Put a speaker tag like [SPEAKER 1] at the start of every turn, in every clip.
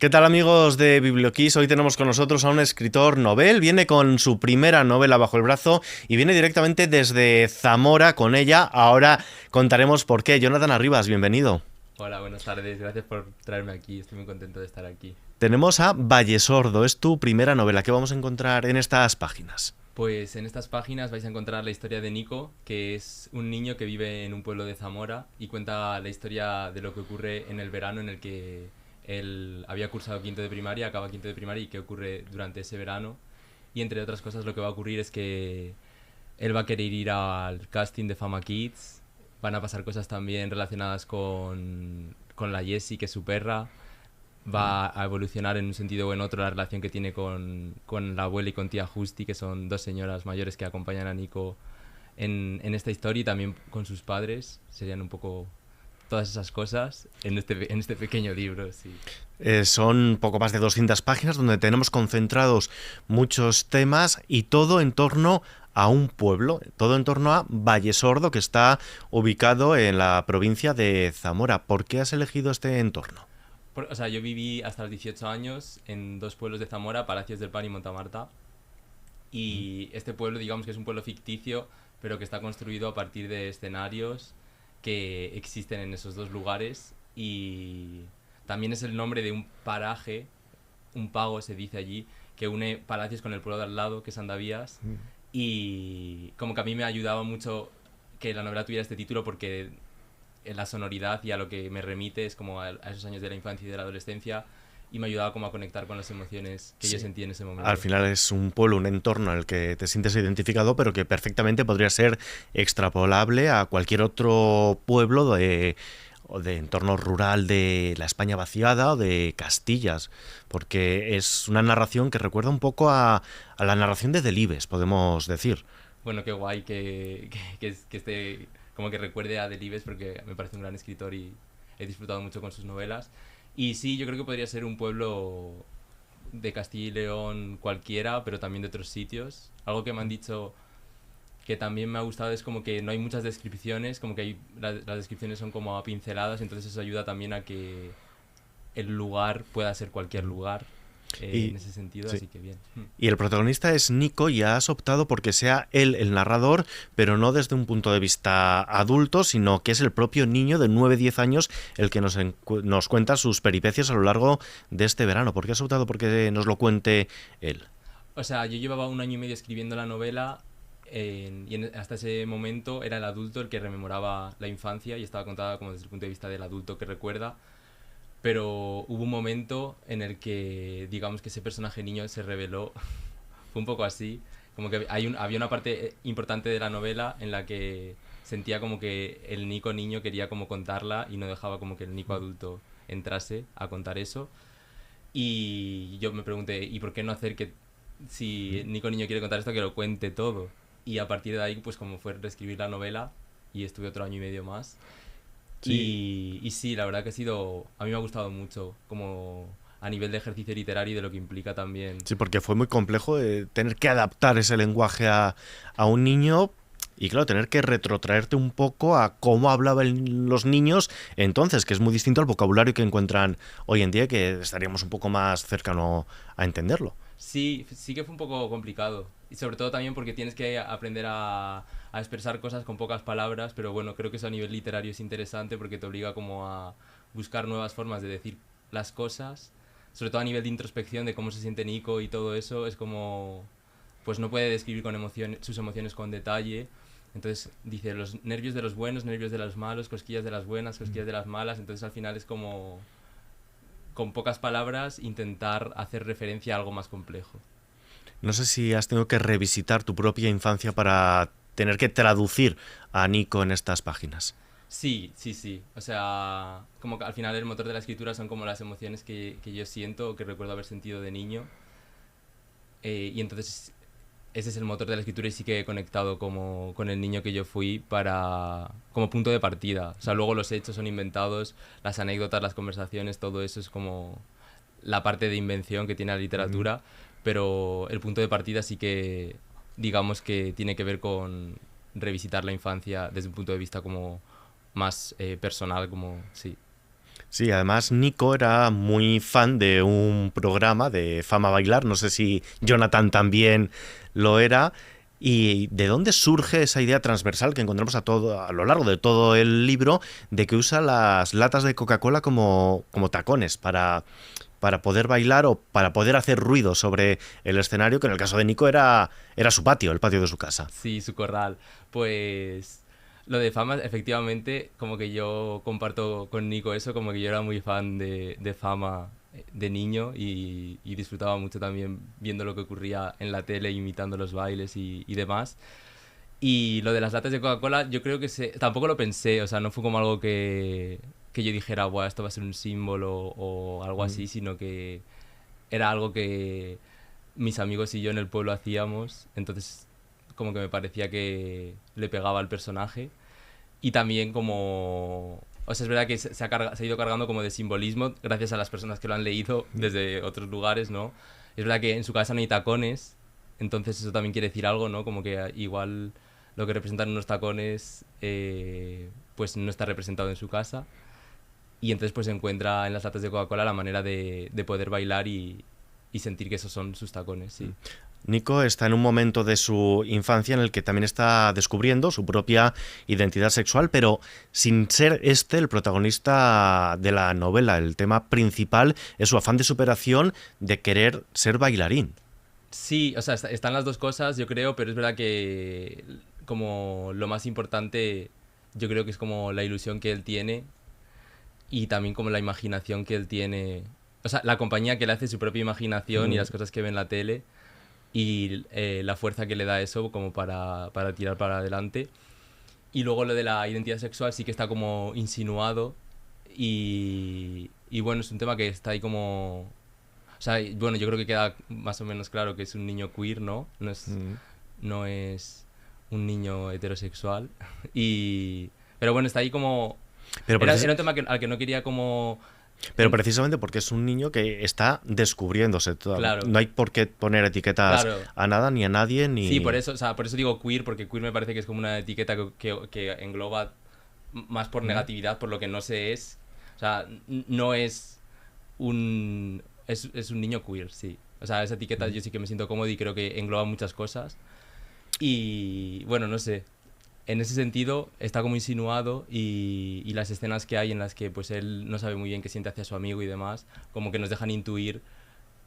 [SPEAKER 1] ¿Qué tal, amigos de Biblioquiz? Hoy tenemos con nosotros a un escritor novel. Viene con su primera novela bajo el brazo y viene directamente desde Zamora con ella. Ahora contaremos por qué. Jonathan Arribas, bienvenido.
[SPEAKER 2] Hola, buenas tardes. Gracias por traerme aquí. Estoy muy contento de estar aquí.
[SPEAKER 1] Tenemos a Vallesordo. Es tu primera novela. ¿Qué vamos a encontrar en estas páginas?
[SPEAKER 2] Pues en estas páginas vais a encontrar la historia de Nico, que es un niño que vive en un pueblo de Zamora y cuenta la historia de lo que ocurre en el verano en el que él había cursado quinto de primaria, acaba quinto de primaria y qué ocurre durante ese verano. Y entre otras cosas lo que va a ocurrir es que él va a querer ir al casting de Fama Kids, van a pasar cosas también relacionadas con la Jessie, que es su perra, va a evolucionar en un sentido o en otro la relación que tiene con la abuela y con tía Justi, que son dos señoras mayores que acompañan a Nico en esta historia, y también con sus padres. Serían un poco todas esas cosas en este pequeño libro, sí.
[SPEAKER 1] Son poco más de 200 páginas donde tenemos concentrados muchos temas y todo en torno a un pueblo, todo en torno a Vallesordo, que está ubicado en la provincia de Zamora. ¿Por qué has elegido este entorno?
[SPEAKER 2] O sea, yo viví hasta los 18 años en dos pueblos de Zamora, Palacios del Pan y Montamarta. Y este pueblo, digamos que es un pueblo ficticio, pero que está construido a partir de escenarios que existen en esos dos lugares. Y también es el nombre de un paraje, un pago se dice allí, que une Palacios con el pueblo de al lado, que es Andavías. Y como que a mí me ayudaba mucho que la novela tuviera este título, porque en la sonoridad y a lo que me remite es como a esos años de la infancia y de la adolescencia, y me ayudaba como a conectar con las emociones que yo
[SPEAKER 1] Sí.
[SPEAKER 2] sentí en ese
[SPEAKER 1] Al
[SPEAKER 2] momento.
[SPEAKER 1] final es un pueblo, un entorno en el que te sientes identificado, pero que perfectamente podría ser extrapolable a cualquier otro pueblo o de entorno rural de la España vaciada o de Castillas, porque es una narración que recuerda un poco a la narración de Delibes, podemos decir.
[SPEAKER 2] Bueno, qué guay que esté, como que recuerde a Delibes, porque me parece un gran escritor y he disfrutado mucho con sus novelas. Y sí, yo creo que podría ser un pueblo de Castilla y León cualquiera, pero también de otros sitios. Algo que me han dicho que también me ha gustado es como que no hay muchas descripciones, como que las descripciones son como a pinceladas, entonces eso ayuda también a que el lugar pueda ser cualquier lugar, en
[SPEAKER 1] Y,
[SPEAKER 2] ese sentido,
[SPEAKER 1] sí.
[SPEAKER 2] así que bien.
[SPEAKER 1] Y el protagonista es Nico y has optado porque sea él el narrador, pero no desde un punto de vista adulto, sino que es el propio niño de 9 10 años el que nos cuenta sus peripecias a lo largo de este verano. ¿Por qué has optado porque nos lo cuente él?
[SPEAKER 2] O sea, yo llevaba un año y medio escribiendo la novela, hasta ese momento era el adulto el que rememoraba la infancia y estaba contada como desde el punto de vista del adulto que recuerda, pero hubo un momento en el que, digamos, que ese personaje niño se reveló. Fue un poco así, como que había una parte importante de la novela en la que sentía como que el Nico niño quería como contarla y no dejaba como que el Nico adulto entrase a contar eso. Y yo me pregunté, ¿y por qué no hacer que, si Nico Niño quiere contar esto, que lo cuente todo? Y a partir de ahí, pues como fue reescribir la novela, y estuve otro año y medio más.
[SPEAKER 1] Sí,
[SPEAKER 2] Y sí, la verdad que ha sido, a mí me ha gustado mucho, como a nivel de ejercicio literario y de lo que implica también.
[SPEAKER 1] sí, porque fue muy complejo tener que adaptar ese lenguaje a un niño y claro, tener que retrotraerte un poco a cómo hablaban los niños entonces, que es muy distinto al vocabulario que encuentran hoy en día, que estaríamos un poco más cercano a entenderlo.
[SPEAKER 2] Sí, sí que fue un poco complicado. Y sobre todo también porque tienes que aprender a expresar cosas con pocas palabras, pero bueno, creo que eso a nivel literario es interesante porque te obliga como a buscar nuevas formas de decir las cosas, sobre todo a nivel de introspección de cómo se siente Nico y todo eso, es como, pues no puede describir con sus emociones con detalle. Entonces dice los nervios de los buenos, nervios de los malos, cosquillas de las buenas, cosquillas de las malas. Entonces al final es como, con pocas palabras, intentar hacer referencia a algo más complejo.
[SPEAKER 1] No sé si has tenido que revisitar tu propia infancia para tener que traducir a Nico en estas páginas.
[SPEAKER 2] Sí, sí, sí. O sea, como que al final el motor de la escritura son como las emociones que yo siento o que recuerdo haber sentido de niño. Y entonces ese es el motor de la escritura, y sí que he conectado como con el niño que yo fui para, como punto de partida. O sea, luego los hechos son inventados, las anécdotas, las conversaciones, todo eso es como la parte de invención que tiene la literatura, pero el punto de partida sí que, digamos que tiene que ver con revisitar la infancia desde un punto de vista como más personal, como sí.
[SPEAKER 1] Sí, además Nico era muy fan de un programa de Fama Bailar, no sé si Jonathan también lo era. ¿Y de dónde surge esa idea transversal que encontramos a lo largo de todo el libro de que usa las latas de Coca-Cola como tacones para poder bailar o para poder hacer ruido sobre el escenario, que en el caso de Nico era su patio, el patio de su casa?
[SPEAKER 2] Sí, su corral. Pues lo de Fama, efectivamente, como que yo comparto con Nico eso, como que yo era muy fan de Fama de niño y disfrutaba mucho también viendo lo que ocurría en la tele, imitando los bailes y demás. Y lo de las latas de Coca-Cola, yo creo que tampoco lo pensé, o sea, no fue como algo que yo dijera, Buah, esto va a ser un símbolo o algo
[SPEAKER 1] Mm.
[SPEAKER 2] así, sino que era algo que mis amigos y yo en el pueblo hacíamos, entonces como que me parecía que le pegaba al personaje. Y también como... O sea, es verdad que se ha ido cargando como de simbolismo gracias a las personas que lo han leído desde otros lugares, ¿no? Es verdad que en su casa no hay tacones, entonces eso también quiere decir algo, ¿no? Como que igual lo que representan unos tacones pues no está representado en su casa. Y entonces pues encuentra en las latas de Coca-Cola la manera de poder bailar y sentir que esos son sus tacones, sí.
[SPEAKER 1] Nico está en un momento de su infancia en el que también está descubriendo su propia identidad sexual, pero sin ser este el protagonista de la novela. El tema principal es su afán de superación de querer ser bailarín.
[SPEAKER 2] Sí, o sea, están las dos cosas, yo creo, pero es verdad que como lo más importante, yo creo que es como la ilusión que él tiene y también como la imaginación que él tiene. O sea, la compañía que le hace su propia imaginación y las cosas que ve en la tele y la fuerza que le da eso como para tirar para adelante. Y luego lo de la identidad sexual sí que está como insinuado y bueno, es un tema que está ahí como... O sea, bueno, yo creo que queda más o menos claro que es un niño queer, ¿no?
[SPEAKER 1] Mm.
[SPEAKER 2] No es un niño heterosexual. Y... Pero bueno, está ahí como...
[SPEAKER 1] Pero,
[SPEAKER 2] Era un tema al que no quería como...
[SPEAKER 1] pero precisamente porque es un niño que está descubriéndose.
[SPEAKER 2] Claro,
[SPEAKER 1] No hay por qué poner etiquetas
[SPEAKER 2] claro.
[SPEAKER 1] a nada, ni a nadie,
[SPEAKER 2] Sí, por
[SPEAKER 1] ni...
[SPEAKER 2] eso, o sea, por eso digo queer, porque queer me parece que es como una etiqueta que engloba más por
[SPEAKER 1] Mm.
[SPEAKER 2] negatividad, por lo que no se es. O sea, no es un... Es un niño queer, sí. O sea, esa etiqueta yo sí que me siento cómodo y creo que engloba muchas cosas. Y bueno, no sé. En ese sentido está como insinuado y las escenas que hay en las que pues él no sabe muy bien qué siente hacia su amigo y demás, como que nos dejan intuir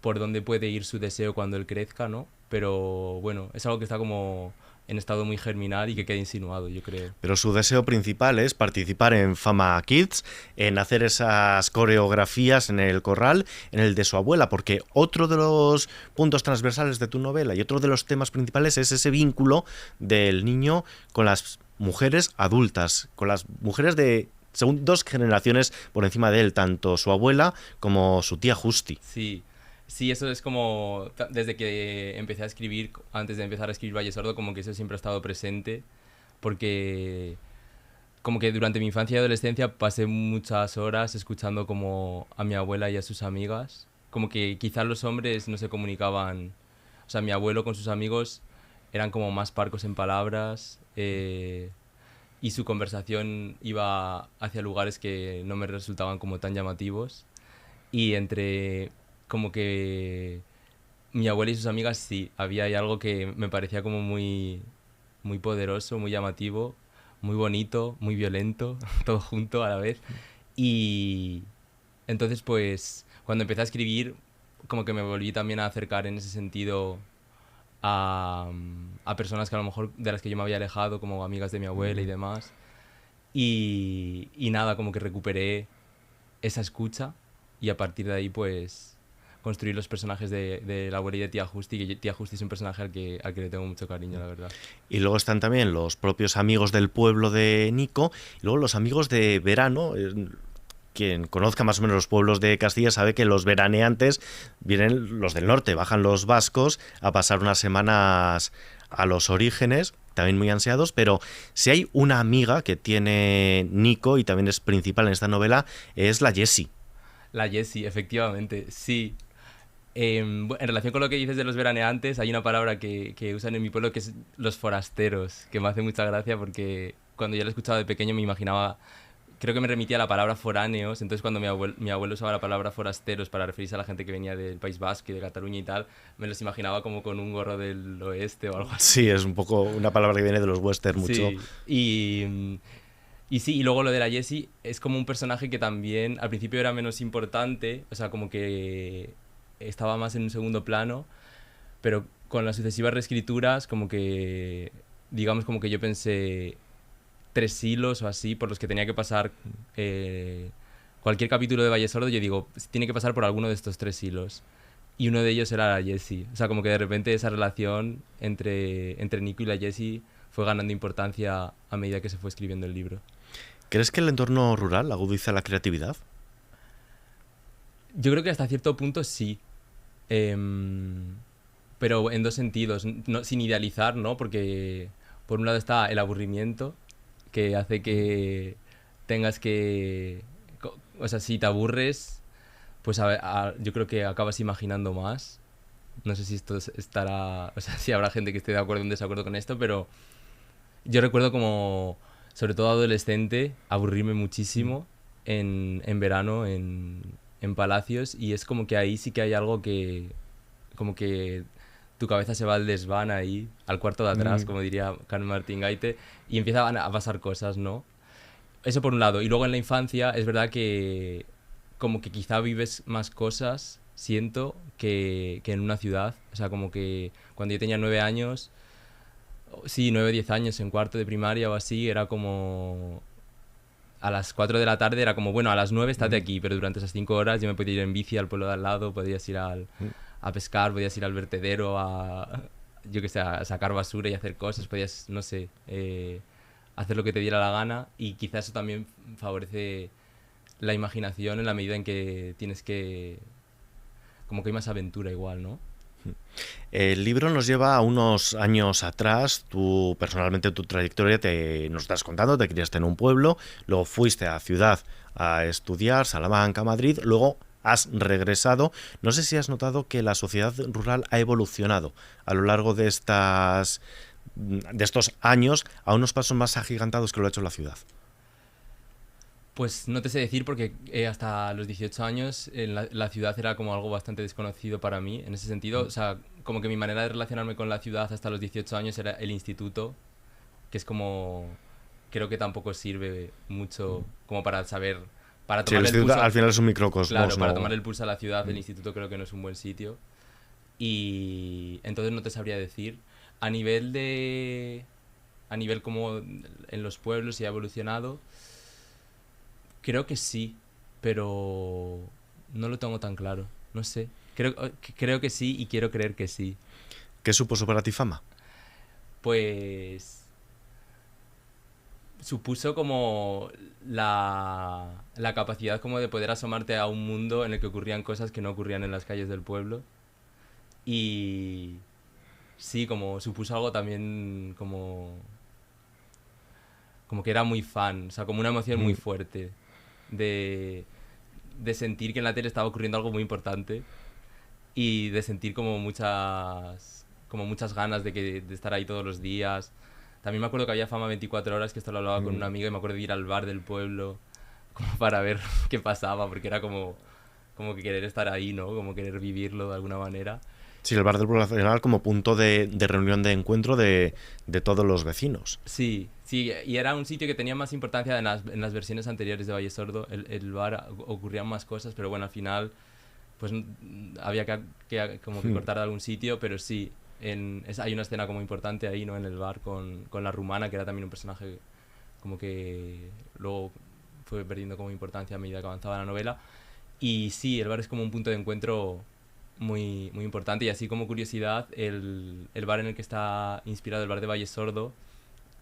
[SPEAKER 2] por dónde puede ir su deseo cuando él crezca, ¿no? Pero bueno, es algo que está como en estado muy germinal y que queda insinuado, yo creo.
[SPEAKER 1] Pero su deseo principal es participar en Fama Kids, en hacer esas coreografías en el corral, en el de su abuela, porque otro de los puntos transversales de tu novela y otro de los temas principales es ese vínculo del niño con las mujeres adultas, con las mujeres de según dos generaciones por encima de él, tanto su abuela como su tía Justi.
[SPEAKER 2] Sí, sí, eso es como desde que empecé a escribir, antes de empezar a escribir Valle Sordo, como que eso siempre ha estado presente, porque como que durante mi infancia y adolescencia pasé muchas horas escuchando como a mi abuela y a sus amigas, como que quizás los hombres no se comunicaban, o sea, mi abuelo con sus amigos eran como más parcos en palabras y su conversación iba hacia lugares que no me resultaban como tan llamativos y entre como que mi abuela y sus amigas sí, había ahí algo que me parecía como muy poderoso, muy llamativo, muy bonito, muy violento, todo junto a la vez. Y entonces pues cuando empecé a escribir como que me volví también a acercar en ese sentido a personas que a lo mejor de las que yo me había alejado, como amigas de mi abuela y demás. Y nada, como que recuperé esa escucha y a partir de ahí pues construir los personajes de la abuela y de Tía Justi, que Tía Justi es un personaje al que le tengo mucho cariño, la verdad.
[SPEAKER 1] Y luego están también los propios amigos del pueblo de Nico, y luego los amigos de verano. Quien conozca más o menos los pueblos de Castilla sabe que los veraneantes vienen los del norte, bajan los vascos a pasar unas semanas a los orígenes, también muy ansiados, pero si hay una amiga que tiene Nico y también es principal en esta novela, es la Jessie.
[SPEAKER 2] La Jessie, efectivamente, sí. En relación con lo que dices de los veraneantes, hay una palabra que usan en mi pueblo que es los forasteros, que me hace mucha gracia porque cuando yo la escuchaba de pequeño me imaginaba creo que me remitía a la palabra foráneos, entonces cuando mi abuelo usaba la palabra forasteros para referirse a la gente que venía del País Vasco y de Cataluña y tal, me los imaginaba como con un gorro del oeste o algo así.
[SPEAKER 1] Sí, es un poco una palabra que viene de los western mucho.
[SPEAKER 2] Sí, y sí, y luego lo de la Jessie es como un personaje que también al principio era menos importante, o sea, como que estaba más en un segundo plano, pero con las sucesivas reescrituras como que, digamos como que yo pensé 3 hilos o así por los que tenía que pasar cualquier capítulo de Valle Sordo, yo digo, tiene que pasar por alguno de estos 3 hilos. Y uno de ellos era la Jessie. O sea, como que de repente esa relación entre Nico y la Jessie fue ganando importancia a medida que se fue escribiendo el libro.
[SPEAKER 1] ¿Crees que el entorno rural agudiza la creatividad?
[SPEAKER 2] Yo creo que hasta cierto punto sí. Pero en dos sentidos. No, sin idealizar, ¿no? Porque por un lado está el aburrimiento, que hace que tengas que... O sea, si te aburres, pues yo creo que acabas imaginando más. No sé si esto estará... O sea, si habrá gente que esté de acuerdo o en desacuerdo con esto, pero yo recuerdo como, sobre todo adolescente, aburrirme muchísimo en verano en Palacios, y es como que ahí sí que hay algo que... Como que tu cabeza se va al desván ahí, al cuarto de atrás, como diría Carmen Martín Gaite, y empiezan a pasar cosas, ¿no? Eso por un lado. Y luego en la infancia es verdad que como que quizá vives más cosas, siento, que en una ciudad. O sea, como que cuando yo tenía 9 años, sí, 9 o 10 años, en cuarto de primaria o así, era como... A las 4 de la tarde era como, bueno, a las 9 estate aquí, pero durante esas 5 horas yo me podía ir en bici al pueblo de al lado, podías ir a pescar, podías ir al vertedero, yo que sé, a sacar basura y hacer cosas, podías, no sé, hacer lo que te diera la gana, y quizás eso también favorece la imaginación en la medida en que tienes que... como que hay más aventura igual, ¿no?
[SPEAKER 1] El libro nos lleva a unos años atrás. Tú personalmente, tu trayectoria, nos estás contando, te criaste en un pueblo, luego fuiste a ciudad a estudiar, Salamanca, Madrid, luego has regresado. No sé si has notado que la sociedad rural ha evolucionado a lo largo de estos años a unos pasos más agigantados que lo ha hecho la ciudad.
[SPEAKER 2] Pues no te sé decir porque hasta los 18 años la ciudad era como algo bastante desconocido para mí en ese sentido. O sea, como que mi manera de relacionarme con la ciudad hasta los 18 años era el instituto, que es como... Creo que tampoco sirve mucho como para saber... Para
[SPEAKER 1] Sí, el
[SPEAKER 2] tomar el
[SPEAKER 1] instituto
[SPEAKER 2] pulso...
[SPEAKER 1] al final es un microcosmos.
[SPEAKER 2] Claro, para
[SPEAKER 1] ¿no?
[SPEAKER 2] tomar el pulso a la ciudad, el instituto creo que no es un buen sitio. Y entonces no te sabría decir. A nivel de... A nivel como en los pueblos y ha evolucionado... Creo que sí, pero no lo tengo tan claro. No sé. Creo que sí y quiero creer que sí.
[SPEAKER 1] ¿Qué supuso para ti Fama?
[SPEAKER 2] Pues supuso como la capacidad como de poder asomarte a un mundo en el que ocurrían cosas que no ocurrían en las calles del pueblo. Y sí, como supuso algo también como que era muy fan, o sea, como una emoción muy fuerte de, de sentir que en la tele estaba ocurriendo algo muy importante y de sentir como muchas ganas de estar ahí todos los días. También me acuerdo que había Fama 24 horas, que esto lo hablaba con un amigo, y me acuerdo de ir al bar del pueblo como para ver qué pasaba, porque era como que querer estar ahí, ¿no? Como querer vivirlo de alguna manera.
[SPEAKER 1] Sí, el bar del Pueblo Nacional como punto de reunión, de encuentro de todos los vecinos.
[SPEAKER 2] Sí, sí, y era un sitio que tenía más importancia en las versiones anteriores de Valle Sordo. El bar ocurrían más cosas, pero bueno, al final pues había como que cortar de algún sitio, pero sí, hay una escena como importante ahí, ¿no? En el bar con la rumana, que era también un personaje como que luego fue perdiendo como importancia a medida que avanzaba la novela. Y sí, el bar es como un punto de encuentro muy, muy importante. Y así como curiosidad, el bar en el que está inspirado el bar de Valle Sordo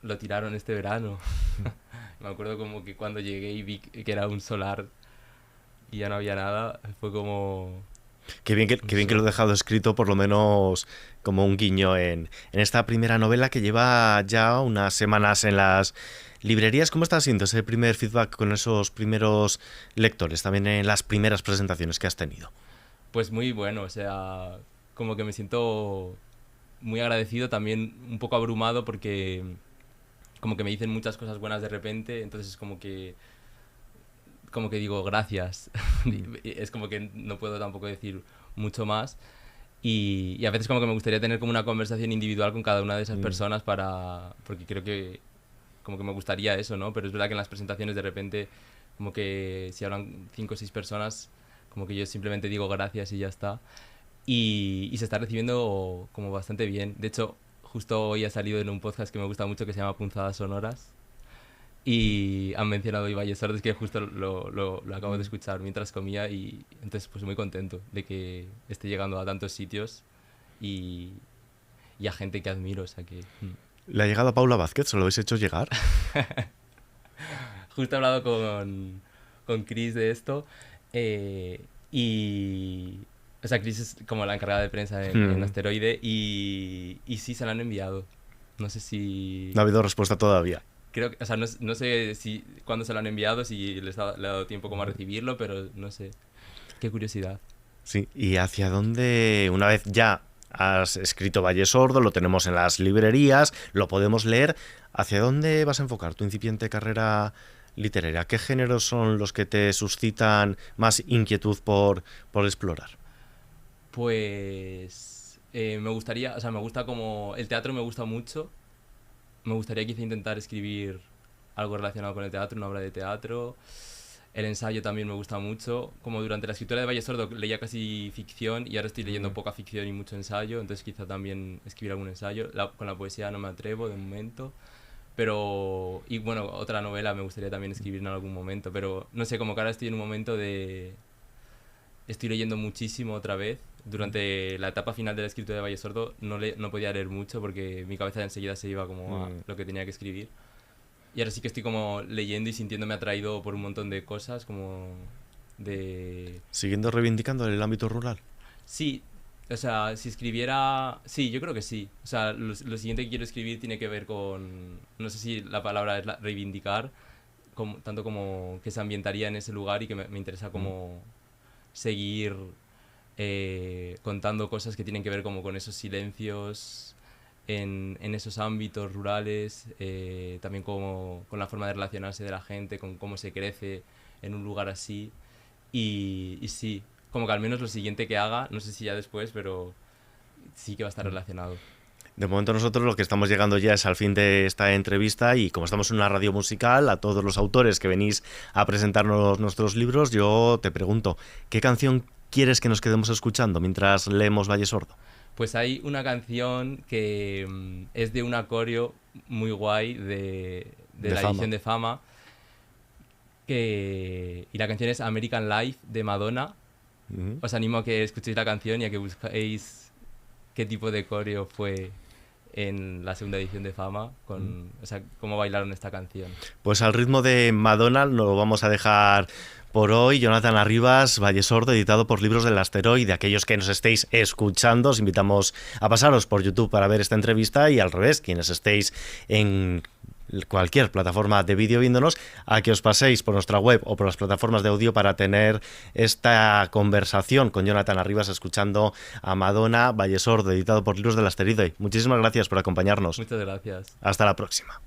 [SPEAKER 2] lo tiraron este verano. Me acuerdo como que cuando llegué y vi que era un solar y ya no había nada, fue como...
[SPEAKER 1] Qué bien que lo he dejado escrito, por lo menos como un guiño en esta primera novela que lleva ya unas semanas en las librerías. ¿Cómo está siendo ese primer feedback con esos primeros lectores, también en las primeras presentaciones que has tenido?
[SPEAKER 2] Pues muy bueno, o sea, como que me siento muy agradecido, también un poco abrumado porque como que me dicen muchas cosas buenas de repente, entonces es como que como que digo gracias. Es como que no puedo tampoco decir mucho más. Y a veces como que me gustaría tener como una conversación individual con cada una de esas personas porque creo que como que me gustaría eso, ¿no? Pero es verdad que en las presentaciones de repente como que si hablan 5 o 6 personas, como que yo simplemente digo gracias y ya está. Y se está recibiendo como bastante bien. De hecho, justo hoy ha salido en un podcast que me gusta mucho que se llama Punzadas Sonoras. Y han mencionado hoy Vallesordo, es que justo lo acabo de escuchar mientras comía y entonces pues muy contento de que esté llegando a tantos sitios y a gente que admiro, o sea que...
[SPEAKER 1] ¿Le ha llegado a Paula Vázquez? ¿Se lo habéis hecho llegar?
[SPEAKER 2] Justo he hablado con Chris de esto y... O sea, Chris es como la encargada de prensa en Asteroide y sí, se la han enviado. No sé si...
[SPEAKER 1] No ha habido respuesta todavía.
[SPEAKER 2] Creo que, o sea, no sé si cuándo se lo han enviado, si le ha dado tiempo como a recibirlo, pero no sé. Qué curiosidad.
[SPEAKER 1] Sí, ¿y hacia dónde, una vez ya has escrito Vallesordo, lo tenemos en las librerías, lo podemos leer, hacia dónde vas a enfocar tu incipiente carrera literaria? ¿Qué géneros son los que te suscitan más inquietud por explorar?
[SPEAKER 2] Pues me gustaría, o sea, me gusta como... El teatro me gusta mucho. Me gustaría quizá intentar escribir algo relacionado con el teatro, una obra de teatro. El ensayo también me gusta mucho. Como durante la escritura de Vallesordo leía casi ficción y ahora estoy leyendo poca ficción y mucho ensayo, entonces quizá también escribir algún ensayo. Con la poesía no me atrevo de momento. Pero, y bueno, otra novela me gustaría también escribir en algún momento, pero no sé, como que ahora estoy en un momento de... Estoy leyendo muchísimo otra vez. Durante la etapa final de la escritura de Vallesordo no podía leer mucho porque mi cabeza enseguida se iba como a lo que tenía que escribir. Y ahora sí que estoy como leyendo y sintiéndome atraído por un montón de cosas, como de...
[SPEAKER 1] ¿Siguiendo reivindicando el ámbito rural?
[SPEAKER 2] Sí, o sea, si escribiera... Sí, yo creo que sí. O sea, lo siguiente que quiero escribir tiene que ver con... No sé si la palabra es reivindicar, tanto como que se ambientaría en ese lugar y que me interesa como seguir contando cosas que tienen que ver como con esos silencios en esos ámbitos rurales, también como con la forma de relacionarse de la gente, con cómo se crece en un lugar así. Y sí, como que al menos lo siguiente que haga, no sé si ya después, pero sí que va a estar relacionado.
[SPEAKER 1] De momento nosotros lo que estamos llegando ya es al fin de esta entrevista y como estamos en una radio musical, a todos los autores que venís a presentarnos nuestros libros, yo te pregunto, ¿qué canción quieres que nos quedemos escuchando mientras leemos Vallesordo?
[SPEAKER 2] Pues hay una canción que es de un acorio muy guay de la edición de Fama, y la canción es American Life de Madonna. Os animo a que escuchéis la canción y a que busquéis qué tipo de coreo fue en la segunda edición de Fama, o sea, cómo bailaron esta canción.
[SPEAKER 1] Pues al ritmo de Madonna lo vamos a dejar por hoy. Jonathan Arribas, Vallesordo, editado por Libros del Asteroide. Aquellos que nos estéis escuchando, os invitamos a pasaros por YouTube para ver esta entrevista y al revés, quienes estéis en cualquier plataforma de vídeo viéndonos, a que os paséis por nuestra web o por las plataformas de audio para tener esta conversación con Jonathan Arribas escuchando a Madonna, Vallesordo, editado por Libros del Asteroide. Muchísimas gracias por acompañarnos.
[SPEAKER 2] Muchas gracias.
[SPEAKER 1] Hasta la próxima.